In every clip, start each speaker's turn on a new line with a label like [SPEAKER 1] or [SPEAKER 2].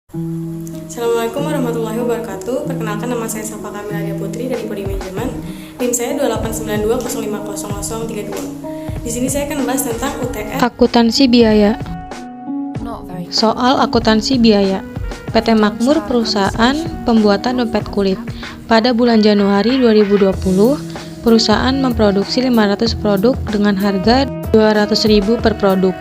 [SPEAKER 1] Assalamualaikum warahmatullahi wabarakatuh. Perkenalkan, nama saya Safa Kamila Dia Putri dari Prodi Manajemen. NIM saya 2892050032. Di sini saya akan membahas tentang UTS.
[SPEAKER 2] Akuntansi biaya. Soal akuntansi biaya. PT Makmur perusahaan pembuatan dompet kulit. Pada bulan Januari 2020, perusahaan memproduksi 500 produk dengan harga 200.000 per produk.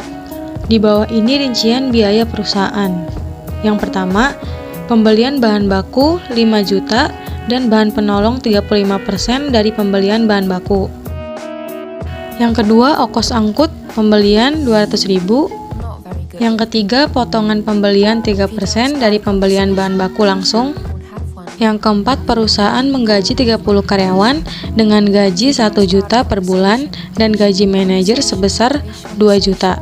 [SPEAKER 2] Di bawah ini rincian biaya perusahaan. Yang pertama, pembelian bahan baku 5 juta dan bahan penolong 35% dari pembelian bahan baku. Yang kedua, ongkos angkut pembelian 200.000. Yang ketiga, potongan pembelian 3% dari pembelian bahan baku langsung. Yang keempat, perusahaan menggaji 30 karyawan dengan gaji 1 juta per bulan dan gaji manajer sebesar 2 juta.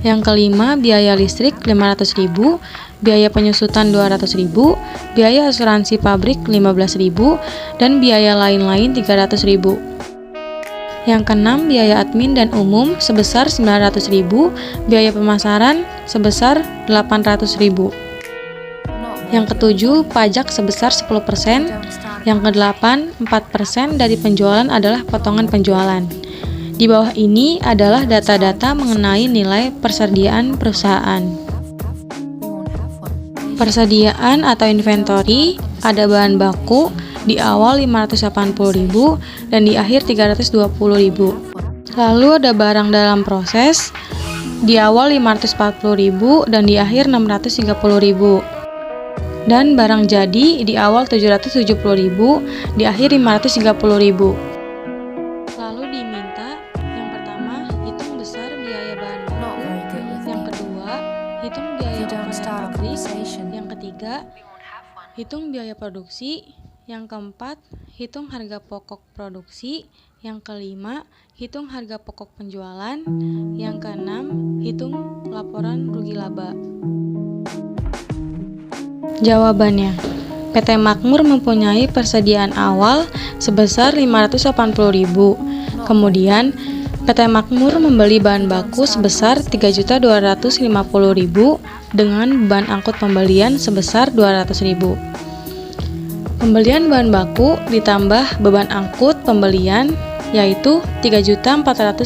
[SPEAKER 2] Yang kelima, biaya listrik 500.000, biaya penyusutan 200.000, biaya asuransi pabrik 15.000, dan biaya lain-lain 300.000. Yang keenam, biaya admin dan umum sebesar 900.000, biaya pemasaran sebesar 800.000. Yang ketujuh, pajak sebesar 10%. Yang kedelapan, 4% dari penjualan adalah potongan penjualan. Di bawah ini adalah data-data mengenai nilai persediaan perusahaan. Persediaan atau inventory, ada bahan baku di awal 580.000 dan di akhir 320.000. Lalu ada barang dalam proses di awal 540.000 dan di akhir 630.000. Dan barang jadi di awal 770.000, di akhir 530.000. Lalu diminta yang pertama, hitung besar biaya bahan baku. Yang kedua, hitung biaya overhead pabrik. Yang ketiga, hitung biaya produksi. Yang keempat, hitung harga pokok produksi. Yang kelima, hitung harga pokok penjualan. Yang keenam, hitung laporan rugi laba. Jawabannya, PT Makmur mempunyai persediaan awal sebesar 580.000. Kemudian, PT Makmur membeli bahan baku sebesar 3.250.000 dengan beban angkut pembelian sebesar 200.000. Pembelian bahan baku ditambah beban angkut pembelian yaitu 3.450.000.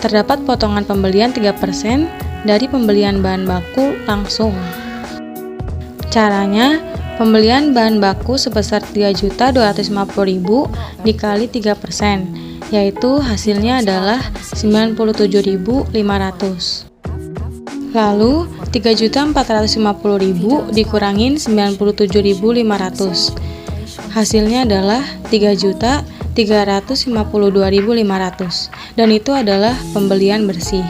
[SPEAKER 2] Terdapat potongan pembelian 3% dari pembelian bahan baku langsung. Caranya, pembelian bahan baku sebesar 3.250.000 dikali 3%, yaitu hasilnya adalah 97.500. Lalu, 3.450.000 dikurangin 97.500. Hasilnya adalah 3.352.500, dan itu adalah pembelian bersih.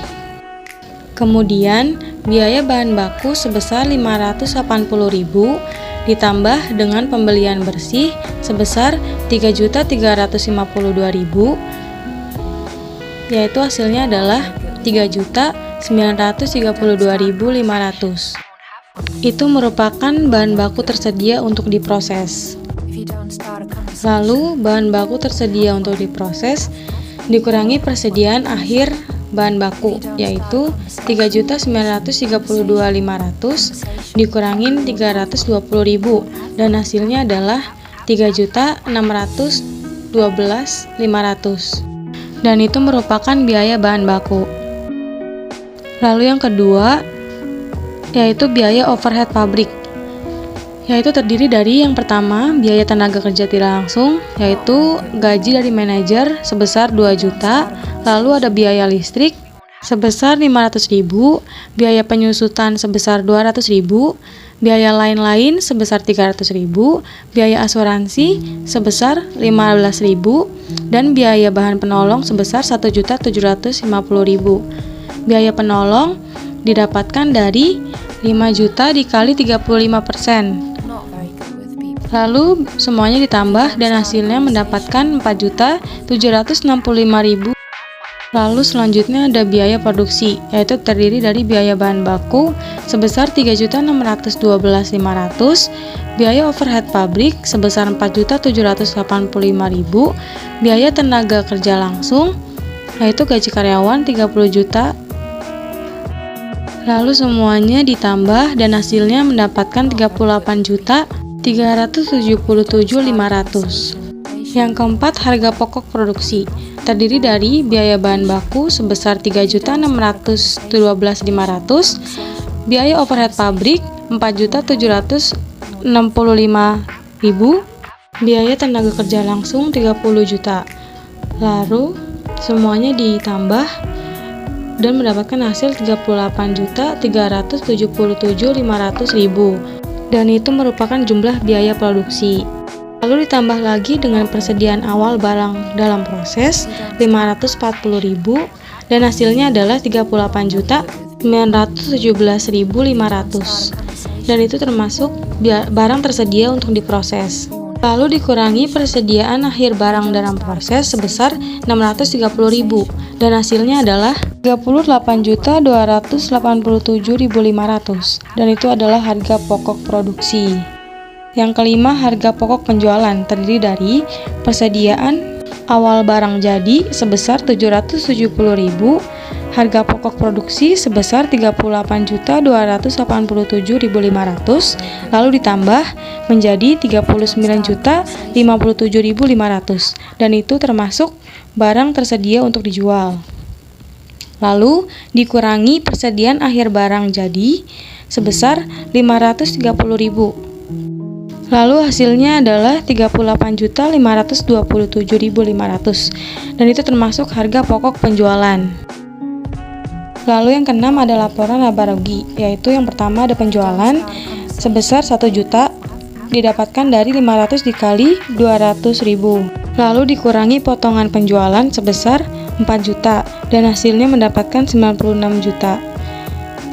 [SPEAKER 2] Kemudian, biaya bahan baku sebesar 580.000 ditambah dengan pembelian bersih sebesar 3.352.000, yaitu hasilnya adalah 3.932.500. Itu merupakan bahan baku tersedia untuk diproses. Lalu, bahan baku tersedia untuk diproses dikurangi persediaan akhir bahan baku, yaitu 3.932.500 dikurangin 320.000, dan hasilnya adalah 3.612.500, dan itu merupakan biaya bahan baku. Lalu yang kedua, yaitu biaya overhead pabrik, yaitu terdiri dari yang pertama, biaya tenaga kerja tidak langsung, yaitu gaji dari manajer sebesar 2 juta, lalu ada biaya listrik sebesar 500.000, biaya penyusutan sebesar 200.000, biaya lain-lain sebesar 300.000, biaya asuransi sebesar 15.000, dan biaya bahan penolong sebesar 1.750.000. Biaya penolong didapatkan dari 5 juta dikali 35%. Lalu semuanya ditambah dan hasilnya mendapatkan 4.765.000. Lalu selanjutnya ada biaya produksi, yaitu terdiri dari biaya bahan baku sebesar 3.612.500, biaya overhead pabrik sebesar 4.785.000, biaya tenaga kerja langsung, yaitu gaji karyawan 30 juta, Lalu semuanya ditambah dan hasilnya mendapatkan 38.377.500. Yang keempat, harga pokok produksi terdiri dari biaya bahan baku sebesar 3.612.500, biaya overhead pabrik 4.765.000, biaya tenaga kerja langsung 30 juta. Lalu semuanya ditambah dan mendapatkan hasil 38.377.500.000, dan itu merupakan jumlah biaya produksi. Lalu ditambah lagi dengan persediaan awal barang dalam proses 540.000, dan hasilnya adalah 38.917.500, dan itu termasuk barang tersedia untuk diproses. Lalu dikurangi persediaan akhir barang dalam proses sebesar 630.000, dan hasilnya adalah 38.287.500, dan itu adalah harga pokok produksi. Yang kelima, harga pokok penjualan terdiri dari persediaan awal barang jadi sebesar 770.000, harga pokok produksi sebesar 38.287.500, lalu ditambah menjadi 39.057.500, dan itu termasuk barang tersedia untuk dijual. Lalu dikurangi persediaan akhir barang jadi sebesar 530.000. Lalu hasilnya adalah 38.527.500, dan itu termasuk harga pokok penjualan. Lalu yang keenam ada laporan laba rugi, yaitu yang pertama ada penjualan sebesar 1 juta didapatkan dari 500 dikali 200.000. Lalu dikurangi potongan penjualan sebesar 4 juta, dan hasilnya mendapatkan 96 juta,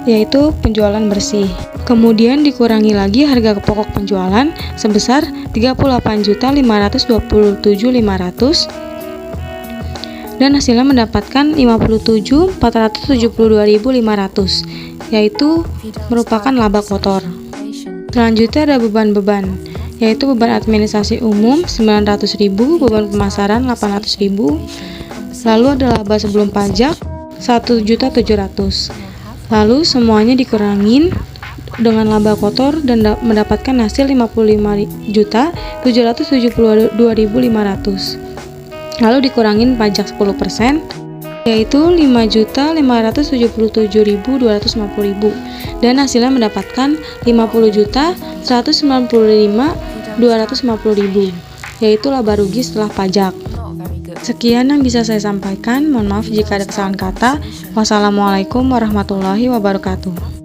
[SPEAKER 2] yaitu penjualan bersih. Kemudian dikurangi lagi harga pokok penjualan sebesar 38.527.500, dan hasilnya mendapatkan 57.472.500, yaitu merupakan laba kotor. Selanjutnya ada beban-beban, yaitu beban administrasi umum 900.000, beban pemasaran 800.000, lalu ada laba sebelum pajak 1.700.000. Lalu semuanya dikurangin dengan laba kotor dan mendapatkan hasil 55.772.500. Lalu dikurangin pajak 10%, yaitu 5.577.250.000, dan hasilnya mendapatkan 50.195.250.000, yaitu laba rugi setelah pajak. Sekian yang bisa saya sampaikan. Mohon maaf jika ada kesalahan kata. Wassalamualaikum warahmatullahi wabarakatuh.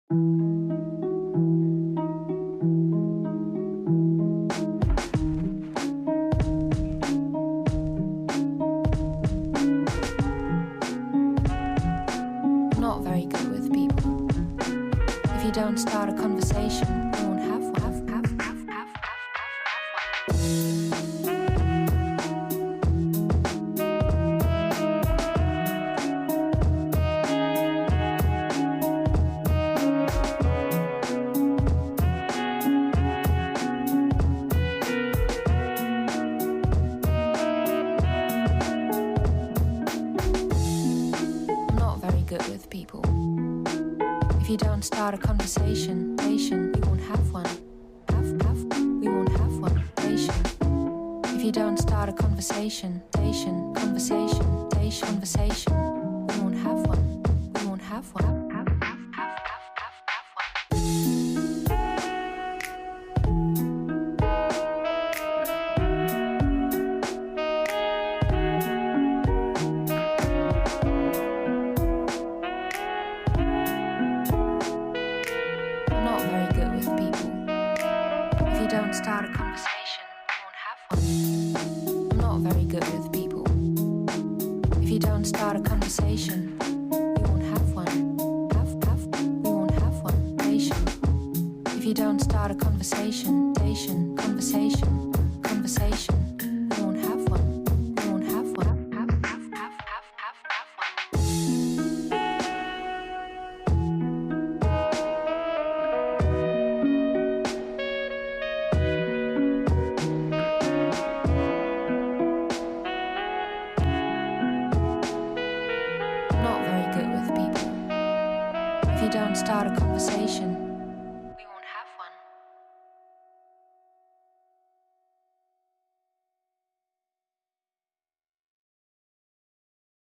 [SPEAKER 3] Not very good with people. If you don't start a conversation, you won't have one. Not very good with people. If you don't start a conversation, you won't have one. We won't have one. If you don't start a conversation, we won't have one. We won't have one. Not very good with people. If you don't start a conversation, you won't have one. I'm not very good with people. If you don't start a conversation, you won't have one. We won't have one. If you don't start a conversation, we won't have one. We won't have one. Not very good with people. If you don't start a conversation,